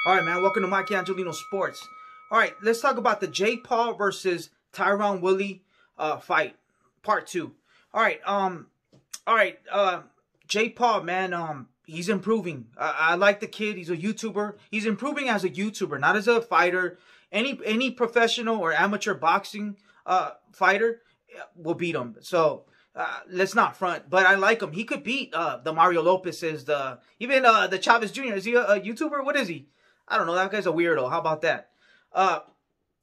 All right, man. Welcome to Mikey Angelino Sports. All right, let's talk about the Jake Paul versus Tyron Woodley fight, part 2. All right. Jake Paul, man. He's improving. I like the kid. He's a YouTuber. He's improving as a YouTuber, not as a fighter. Any professional or amateur boxing fighter will beat him. So let's not front. But I like him. He could beat the Mario Lopez's, even the Chavez Jr. Is he a YouTuber? What is he? I don't know. That guy's a weirdo. How about that?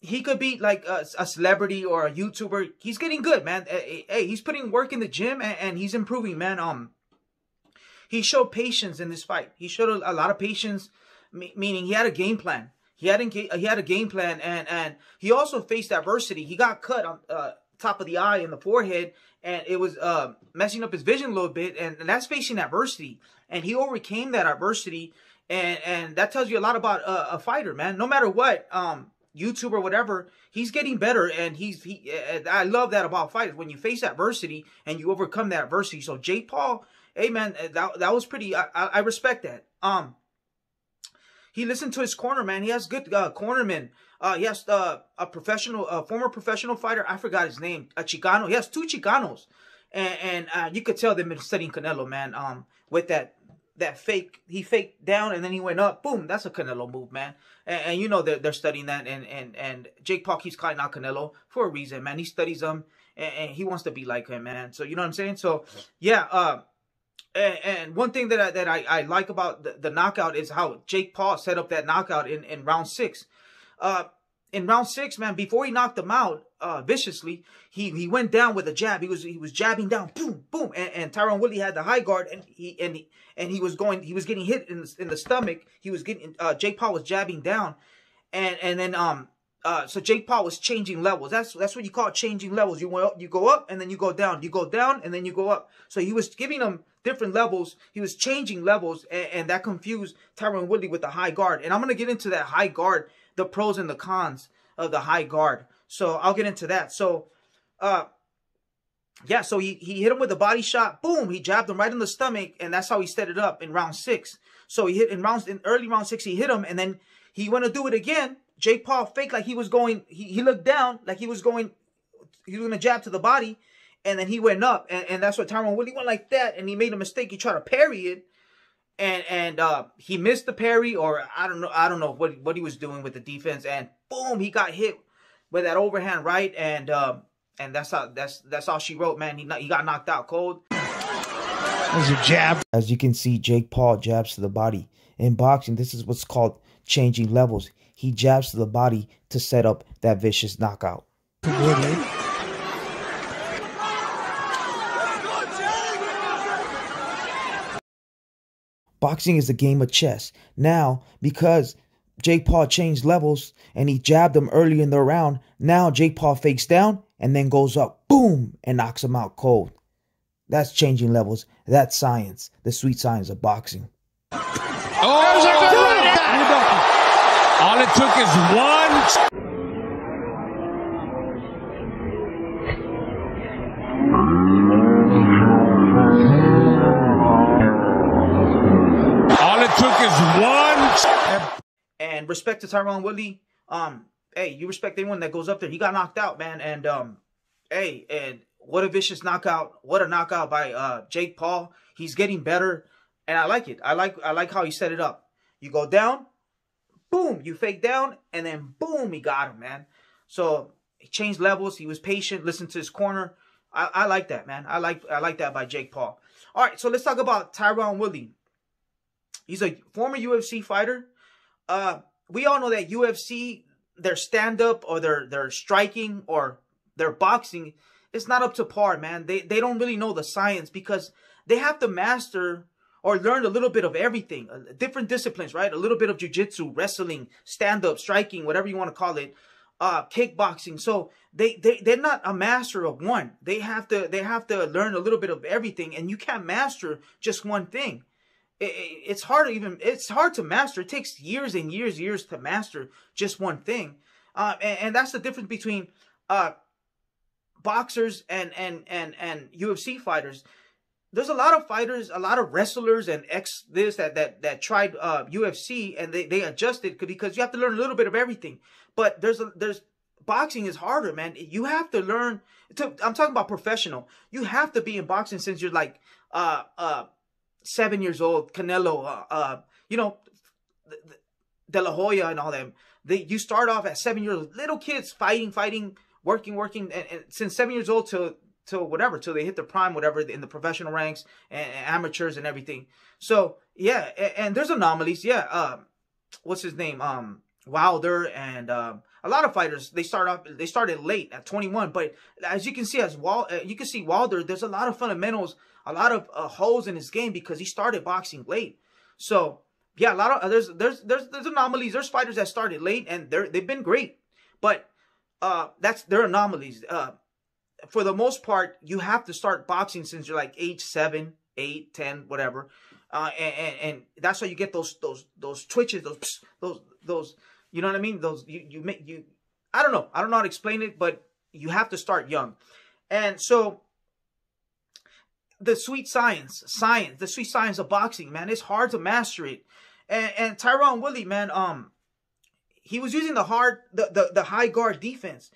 He could beat like a celebrity or a YouTuber. He's getting good, man. Hey, he's putting work in the gym and he's improving, man. He showed patience in this fight. He showed a lot of patience, meaning he had a game plan. He had a game plan, and he also faced adversity. He got cut on top of the eye in the forehead, and it was messing up his vision a little bit, and that's facing adversity. And he overcame that adversity, and that tells you a lot about a fighter, man. No matter what, YouTube or whatever, he's getting better, and I love that about fighters. When you face adversity and you overcome that adversity. So Jake Paul, hey man, that was pretty. I respect that. He listened to his corner, man. He has good cornermen. He has a former professional fighter. I forgot his name. A Chicano. He has 2 Chicanos, and you could tell they've been studying Canelo, man. With that fake, he faked down and then he went up. Boom, that's a Canelo move, man. And you know they're studying that. And Jake Paul keeps calling out Canelo for a reason, man. He studies him and he wants to be like him, man. So you know what I'm saying? So yeah. And one thing that I like about the knockout is how Jake Paul set up that knockout in round 6. In round 6, man, before he knocked him out viciously, he went down with a jab. He was jabbing down, boom, boom, and Tyron Woodley had the high guard, and he was getting hit in the stomach. Jake Paul was jabbing down, and then so Jake Paul was changing levels. That's what you call changing levels. You go up and then you go down. You go down and then you go up. So he was giving them different levels. He was changing levels, and that confused Tyron Woodley with the high guard. And I'm gonna get into that high guard, the pros and the cons of the high guard. So I'll get into that. So yeah, so he hit him with a body shot. Boom, he jabbed him right in the stomach, and that's how he set it up in round 6. So he hit in early round 6, he hit him, and then he went to do it again. Jake Paul faked like he was going, he looked down like he was going to jab to the body, and then he went up, and that's what Tyron Woodley went like that, and he made a mistake. He tried to parry it, and he missed the parry, or I don't know what he was doing with the defense, and boom, he got hit with that overhand right, and that's all she wrote, man. He got knocked out cold. There's a jab. As you can see, Jake Paul jabs to the body. In boxing, this is what's called changing levels. He jabs to the body to set up that vicious knockout. Boxing is a game of chess. Now, because Jake Paul changed levels and he jabbed him early in the round, now Jake Paul fakes down and then goes up, boom, and knocks him out cold. That's changing levels. That's science. The sweet science of boxing. All it took is one. All it took is one. And respect to Tyron Woodley. Hey, you respect anyone that goes up there. He got knocked out, man. And hey, and what a vicious knockout. What a knockout by Jake Paul. He's getting better, and I like it. I like how he set it up. You go down, boom, you fake down, and then boom, he got him, man. So he changed levels. He was patient, listened to his corner. I like that, man. I like that by Jake Paul. All right, so let's talk about Tyron Woodley. He's a former UFC fighter. We all know that UFC, their stand-up or their striking or their boxing, it's not up to par, man. They don't really know the science because they have to master or learn a little bit of everything, different disciplines, right? A little bit of jiu-jitsu, wrestling, stand-up, striking, whatever you want to call it, kickboxing. So they're not a master of one. They have to learn a little bit of everything, and you can't master just one thing. It's hard to master. It takes years and years to master just one thing, and that's the difference between boxers and UFC fighters. there's a lot of fighters, a lot of wrestlers and that tried UFC, and they adjusted because you have to learn a little bit of everything. But there's boxing is harder, man. You have to learn. I'm talking about professional. You have to be in boxing since you're like 7 years old. Canelo, you know, De La Hoya and all them. You start off at 7 years old, little kids fighting, working, and since 7 years old till whatever, till they hit their prime, whatever, in the professional ranks and amateurs and everything. So yeah, and there's anomalies. Yeah, what's his name? Wilder and a lot of fighters, they started late at 21. But as you can see, you can see Wilder, there's a lot of fundamentals, a lot of holes in his game because he started boxing late. So yeah, a lot of there's anomalies. There's fighters that started late and they've been great, but they're anomalies. For the most part, you have to start boxing since you're like age 7, 8, 10, whatever, and that's how you get those twitches, those. You know what I mean? Those you. I don't know how to explain it, but you have to start young, and so the sweet science of boxing, man, it's hard to master it. And Tyron Woodley, man, he was using the high guard defense.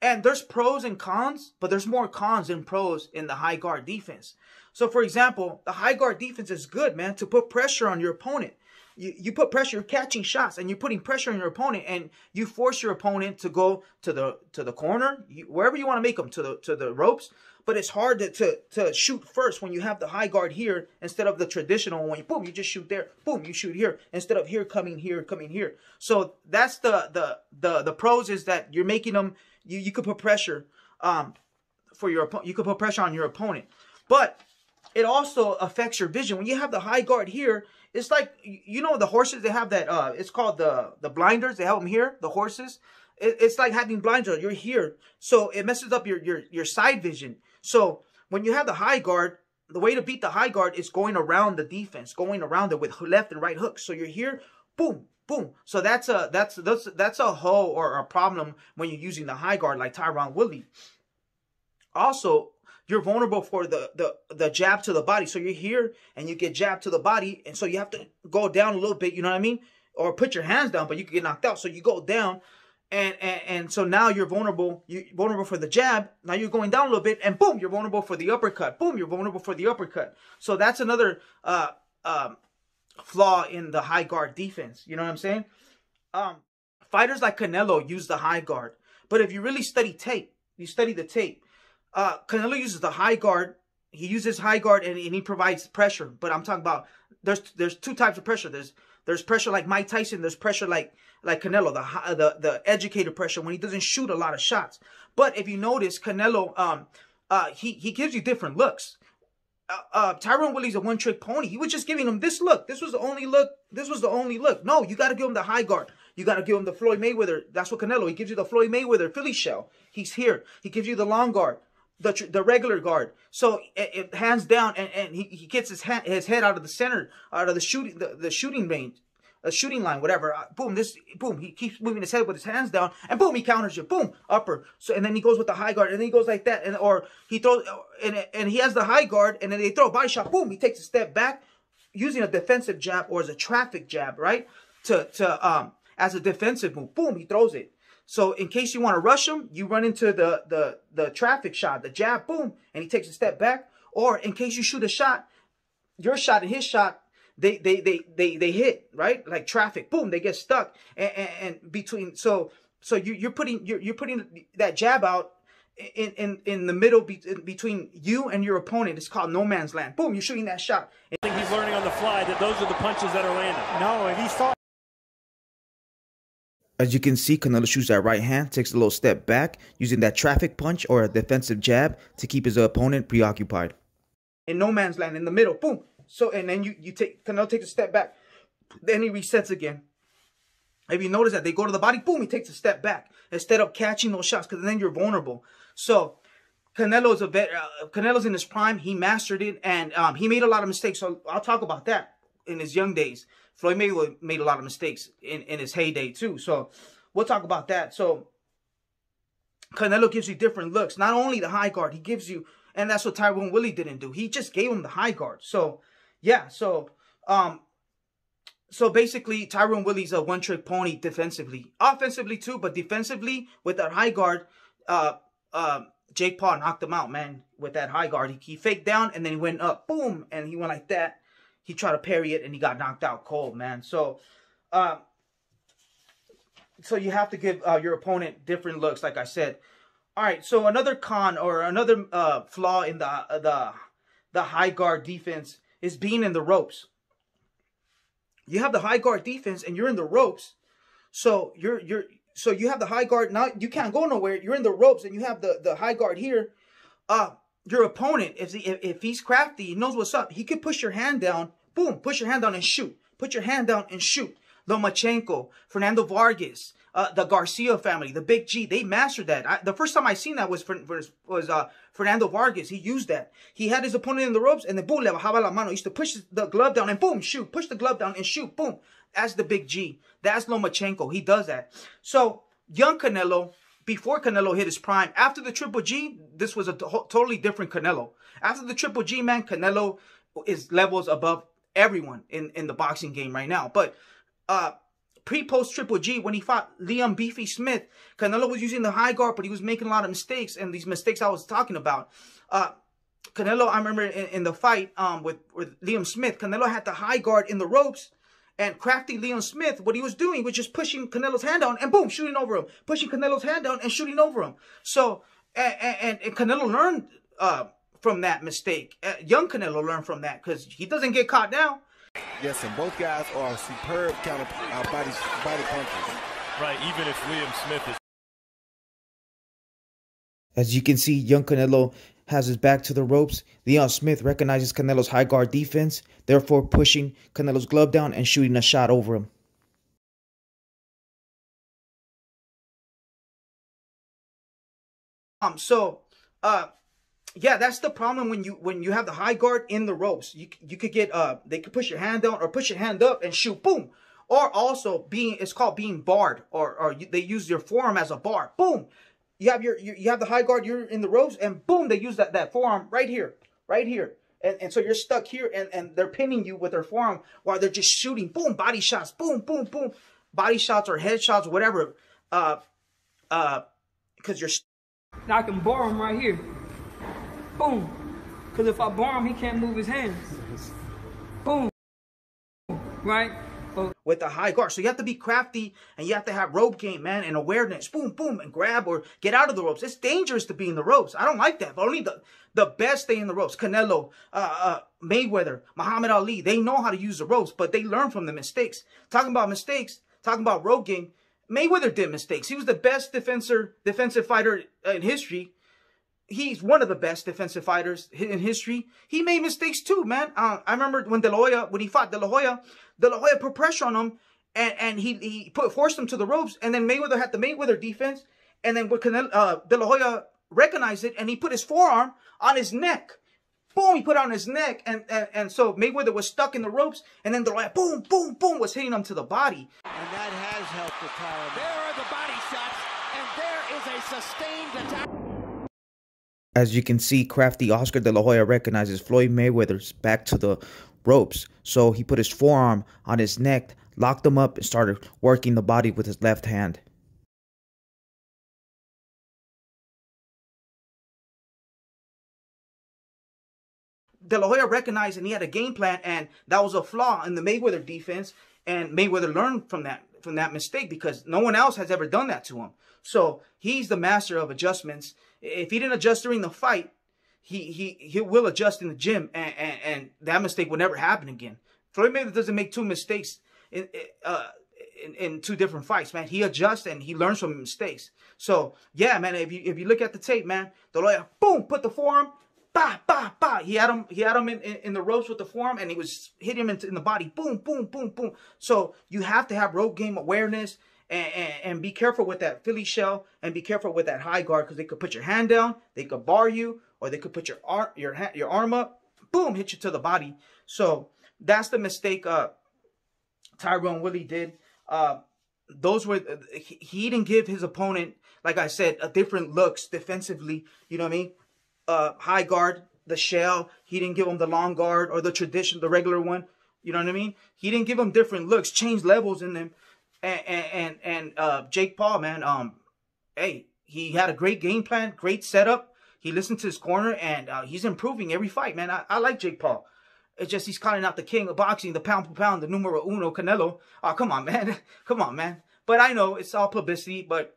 And there's pros and cons, but there's more cons than pros in the high guard defense. So, for example, the high guard defense is good, man, to put pressure on your opponent. You put pressure, you're catching shots, and you're putting pressure on your opponent, and you force your opponent to go to the corner, wherever you want to make them, to the ropes. But it's hard to shoot first when you have the high guard here instead of the traditional one. Boom, you just shoot there. Boom, you shoot here instead of here coming here. So that's the pros, is that you're making them. You could put pressure for your opponent. You could put pressure on your opponent, but it also affects your vision. When you have the high guard here, it's like, you know, the horses, they have that. It's called the blinders. They have them here. The horses. It's like having blinders. You're here, so it messes up your side vision. So when you have the high guard, the way to beat the high guard is going around the defense, going around it with left and right hooks. So you're here, boom. Boom. So that's a hole or a problem when you're using the high guard like Tyron Woodley. Also, you're vulnerable for the jab to the body. So you're here and you get jabbed to the body, and so you have to go down a little bit, you know what I mean? Or put your hands down, but you can get knocked out. So you go down, and so now you're vulnerable. You're vulnerable for the jab. Now you're going down a little bit, and boom, you're vulnerable for the uppercut. Boom, you're vulnerable for the uppercut. So that's another flaw in the high guard defense. You know what I'm saying? Fighters like Canelo use the high guard, but if you really study the tape, Canelo uses the high guard. He uses high guard and he provides pressure. But I'm talking about there's two types of pressure. There's pressure like Mike Tyson. There's pressure like Canelo, the educated pressure when he doesn't shoot a lot of shots. But if you notice, Canelo he gives you different looks. Tyron Woodley's a one-trick pony. He was just giving him this look. This was the only look. This was the only look. No, you got to give him the high guard. You got to give him the Floyd Mayweather. That's what Canelo. He gives you the Floyd Mayweather Philly shell. He's here. He gives you the long guard, the regular guard. So it hands down, and he gets his head out of the center, out of the shooting range. A shooting line, whatever. Boom, he keeps moving his head with his hands down, and boom, he counters you. Boom, upper. So, and then he goes with the high guard, and then he goes like that, or he throws, and he has the high guard, and then they throw a body shot. Boom, he takes a step back, using a defensive jab or as a traffic jab, right? As a defensive move. Boom, he throws it. So in case you want to rush him, you run into the traffic shot, the jab. Boom, and he takes a step back. Or in case you shoot a shot, your shot and his shot, they hit, right? Like traffic. Boom, they get stuck. And between, so you're putting that jab out in the middle between you and your opponent. It's called no man's land. Boom, you're shooting that shot. I think he's learning on the fly that those are the punches that are landing. No, and he thought. As you can see, Canelo shoots that right hand, takes a little step back, using that traffic punch or a defensive jab to keep his opponent preoccupied. In no man's land, in the middle, boom. So, and then Canelo takes a step back. Then he resets again. If you notice that they go to the body, boom, he takes a step back instead of catching those shots, because then you're vulnerable. So Canelo's in his prime. He mastered it, and he made a lot of mistakes. So I'll talk about that in his young days. Floyd Mayweather made a lot of mistakes in his heyday too. So we'll talk about that. So Canelo gives you different looks. Not only the high guard, he gives you, And that's what Tyrone Woodley didn't do. He just gave him the high guard. So, yeah. So basically, Tyrone Woodley's a one-trick pony defensively. Offensively, too, but defensively, with that high guard, Jake Paul knocked him out, man, with that high guard. He faked down, and then he went up, boom, and he went like that. He tried to parry it, and he got knocked out cold, man. So you have to give your opponent different looks, like I said. All right, so another con or another flaw in the high guard defense is being in the ropes. You have the high guard defense, and you're in the ropes. So so you have the high guard. Now you can't go nowhere. You're in the ropes, and you have the high guard here. Your opponent, if he's crafty, he knows what's up. He could push your hand down. Boom, push your hand down and shoot. Put your hand down and shoot. Lomachenko, Fernando Vargas, the Garcia family, the Big G, they mastered that. The first time I seen that was Fernando Vargas. He used that. He had his opponent in the ropes, and then boom, le bajaba la mano. He used to push the glove down and boom, shoot. Push the glove down and shoot. Boom. That's the Big G. That's Lomachenko. He does that. So, young Canelo, before Canelo hit his prime, after the Triple G, this was a totally different Canelo. After the Triple G, man, Canelo is levels above everyone in the boxing game right now. But pre-post Triple G, when he fought Liam Beefy Smith, Canelo was using the high guard, but he was making a lot of mistakes, and these mistakes I was talking about. Canelo, I remember in the fight with Liam Smith, Canelo had the high guard in the ropes, and crafty Liam Smith, what he was doing was just pushing Canelo's hand down and boom, shooting over him. Pushing Canelo's hand down and shooting over him. So, and Canelo learned from that mistake. Young Canelo learned from that because he doesn't get caught now. Yes, and both guys are superb counter body punches. Right, even if Liam Smith is... As you can see, young Canelo has his back to the ropes. Leon Smith recognizes Canelo's high guard defense, therefore pushing Canelo's glove down and shooting a shot over him. Yeah, that's the problem when you have the high guard in the ropes. You could get they could push your hand down or push your hand up and shoot, boom. Or also it's called being barred, or they use your forearm as a bar, boom. You have the high guard, you're in the ropes, and boom, they use that forearm right here, and so you're stuck here, and they're pinning you with their forearm while they're just shooting, boom, body shots, boom, boom, boom, body shots or head shots, whatever, because you're. Now I can bar him right here. Boom. Because if I bar him, he can't move his hands. Boom. Right? With the high guard. So you have to be crafty, and you have to have rope game, man, and awareness. Boom, boom, and grab or get out of the ropes. It's dangerous to be in the ropes. I don't like that. But only the best stay in the ropes. Canelo, Mayweather, Muhammad Ali, they know how to use the ropes, but they learn from the mistakes. Talking about mistakes, talking about rope game, Mayweather did mistakes. He was the best defensive fighter in history. He's one of the best defensive fighters in history. He made mistakes too, man. I remember when when he fought De La Hoya put pressure on him, and he forced him to the ropes, and then Mayweather had the Mayweather defense, and then De La Hoya recognized it, and he put his forearm on his neck. Boom, he put it on his neck, and so Mayweather was stuck in the ropes, and then De La Hoya, boom, boom, boom, was hitting him to the body. And that has helped the power. There are the body shots, and there is a sustained attack. As you can see, crafty Oscar De La Hoya recognizes Floyd Mayweather's back to the ropes. So he put his forearm on his neck, locked him up, and started working the body with his left hand. De La Hoya recognized, and he had a game plan, and that was a flaw in the Mayweather defense, and Mayweather learned from that mistake because no one else has ever done that to him. So he's the master of adjustments. If he didn't adjust during the fight, he will adjust in the gym, and that mistake will never happen again. Floyd Mayweather doesn't make two mistakes in two different fights, man. He adjusts and he learns from mistakes. So yeah, man, if you look at the tape, man, De La Hoya, boom, put the forearm, bah, bah, bah. He had him in the ropes with the forearm, and he was hitting him in the body, boom, boom, boom, boom. So you have to have rope game awareness. And be careful with that Philly shell, and be careful with that high guard, because they could put your hand down, they could bar you, or they could put your arm up, boom, hit you to the body. So that's the mistake Tyrone Woodley did. He didn't give his opponent, like I said, different looks defensively. You know what I mean? high guard, the shell. He didn't give him the long guard or the regular one. You know what I mean? He didn't give him different looks, change levels in them. And Jake Paul, man, hey, he had a great game plan, great setup. He listened to his corner, and he's improving every fight, man. I like Jake Paul. It's just he's calling out the king of boxing, the pound for pound, the numero uno, Canelo. Oh, come on, man. Come on, man. But I know it's all publicity, but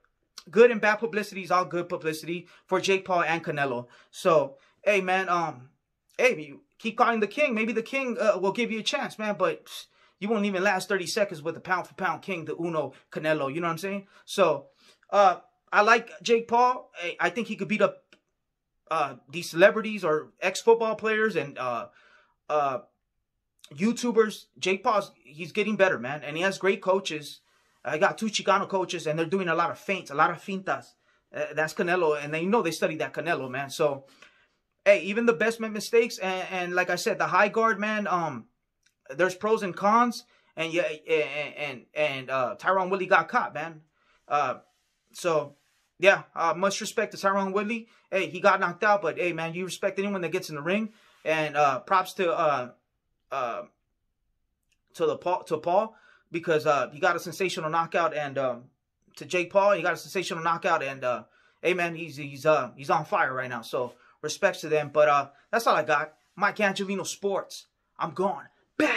good and bad publicity is all good publicity for Jake Paul and Canelo. So, hey, man, hey, you keep calling the king. Maybe the king will give you a chance, man, but you won't even last 30 seconds with the pound for pound king, the uno, Canelo. You know what I'm saying? So, I like Jake Paul. I think he could beat up these celebrities or ex-football players and YouTubers. Jake Paul's, he's getting better, man, and he has great coaches. I got 2 Chicano coaches, and they're doing a lot of feints, a lot of fintas. That's Canelo, and they know they study that Canelo, man. So, hey, even the best make mistakes, and like I said, the high guard, man. There's pros and cons, and yeah, and Tyron Woodley got caught, man. So, yeah, much respect to Tyron Woodley. Hey, he got knocked out, but hey, man, you respect anyone that gets in the ring, and props to Paul. Because he got a sensational knockout, and to Jake Paul, he got a sensational knockout, and hey, man, he's on fire right now. So respects to them. But that's all I got. Mike Angelino Sports. I'm gone. Bah!